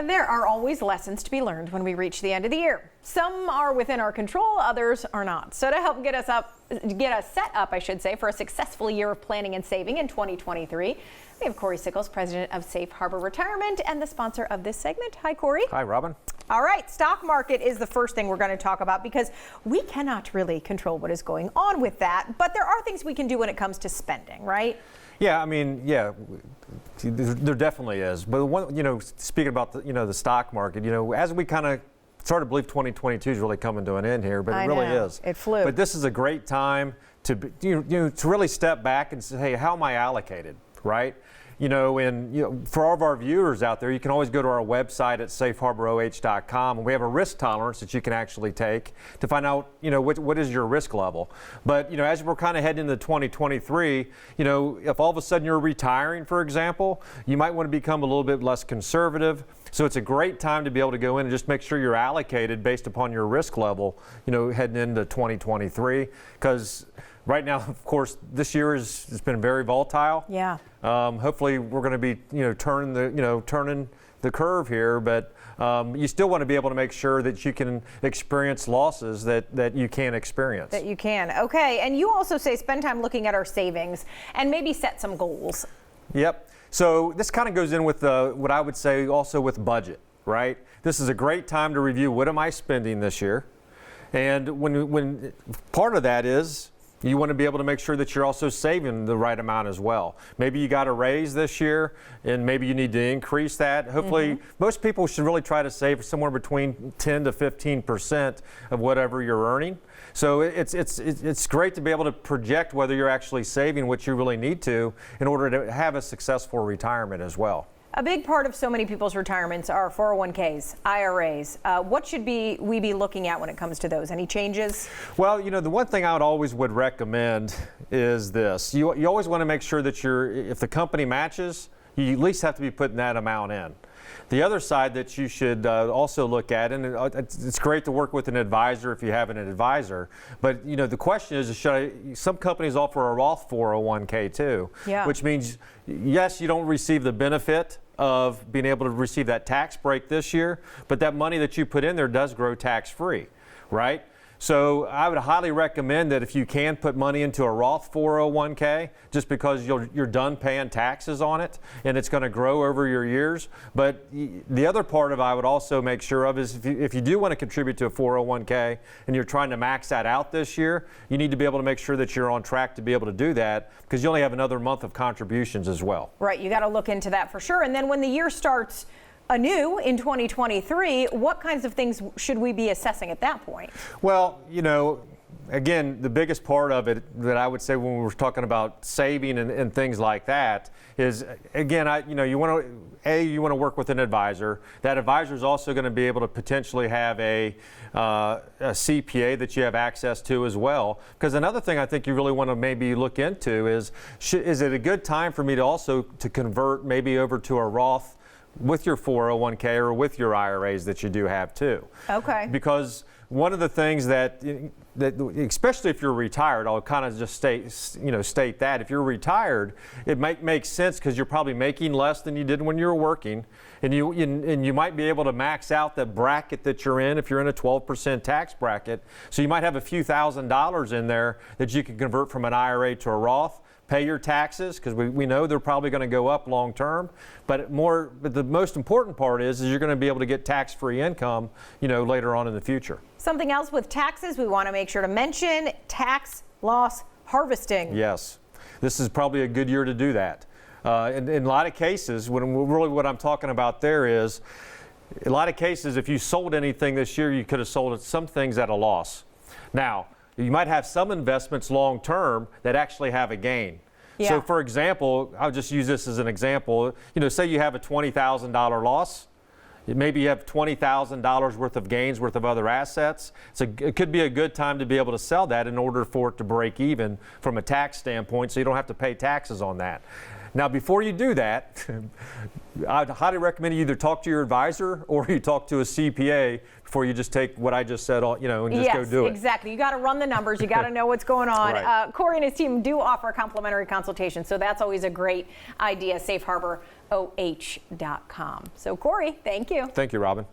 There are always lessons to be learned when we reach the end of the year. Some are within our control, others are not. So to help get us set up, I should say, for a successful year of planning and saving in 2023, we have Cory Sickles, president of Safe Harbor Retirement and the sponsor of this segment. Hi, Cory. Hi, Robin. All right, stock market is the first thing we're going to talk about because we cannot really control what is going on with that, but there are things we can do when it comes to spending, right? Yeah, I mean, yeah, there definitely is. But speaking about the stock market, as we kind of sort of believe 2022 is really coming to an end here, but it really is. It flew. But this is a great time to to really step back and say, hey, how am I allocated, right? For all of our viewers out there, you can always go to our website at safeharboroh.com, and we have a risk tolerance that you can actually take to find out, what is your risk level. But, as we're kind of heading into 2023, if all of a sudden you're retiring, for example, you might want to become a little bit less conservative. So it's a great time to be able to go in and just make sure you're allocated based upon your risk level, heading into 2023, because right now, of course, this year has been very volatile. Yeah. Hopefully, we're going to be, turning the curve here, but you still want to be able to make sure that you can experience losses that you can't experience. That you can. Okay. And you also say spend time looking at our savings and maybe set some goals. Yep. So this kind of goes in with what I would say also with budget, right? This is a great time to review what am I spending this year, and when part of that is you want to be able to make sure that you're also saving the right amount as well. Maybe you got a raise this year and maybe you need to increase that. Hopefully, most people should really try to save somewhere between 10 to 15% of whatever you're earning. So it's great to be able to project whether you're actually saving what you really need to in order to have a successful retirement as well. A big part of so many people's retirements are 401ks, IRAs. What should we be looking at when it comes to those? Any changes? Well, the one thing I would recommend is this. You always want to make sure that if the company matches, you at least have to be putting that amount in. The other side that you should also look at, and it's great to work with an advisor if you have an advisor, but the question is some companies offer a Roth 401k too, which means yes, you don't receive the benefit of being able to receive that tax break this year, but that money that you put in there does grow tax-free, right? So I would highly recommend that if you can put money into a Roth 401k, just because you're done paying taxes on it and it's going to grow over your years. But the other part of I would also make sure of is if you do want to contribute to a 401k and you're trying to max that out this year, you need to be able to make sure that you're on track to be able to do that because you only have another month of contributions as well. Right, you got to look into that for sure. And then when the year starts anew in 2023, what kinds of things should we be assessing at that point? Well, again, the biggest part of it that I would say when we're talking about saving and things like that is, again, you want to work with an advisor. That advisor is also going to be able to potentially have a CPA that you have access to as well. Because another thing I think you really want to maybe look into is it a good time for me to convert maybe over to a Roth with your 401k or with your IRAs that you do have too. Okay. Because one of the things that especially if you're retired, I'll kind of just state that if you're retired, it might make sense because you're probably making less than you did when you were working, and you might be able to max out the bracket that you're in if you're in a 12% tax bracket. So you might have a few $1,000s in there that you can convert from an IRA to a Roth. Pay your taxes because we know they're probably going to go up long term, but the most important part is you're going to be able to get tax-free income, later on in the future. Something else with taxes we want to make sure to mention: tax loss harvesting. Yes, this is probably a good year to do that. In a lot of cases, what I'm talking about there is, in a lot of cases, if you sold anything this year, you could have sold some things at a loss. Now, you might have some investments long term that actually have a gain. Yeah. So for example, I'll just use this as an example. Say you have a $20,000 loss. Maybe you have $20,000 worth of gains worth of other assets. So it could be a good time to be able to sell that in order for it to break even from a tax standpoint, so you don't have to pay taxes on that. Now, before you do that, I'd highly recommend you either talk to your advisor or you talk to a CPA before you just take what I just said, and just go do it. Yes, exactly. You got to run the numbers. You got to know what's going on. Right. Cory and his team do offer a complimentary consultation, so that's always a great idea. SafeHarborOH.com. So, Cory, thank you. Thank you, Robin.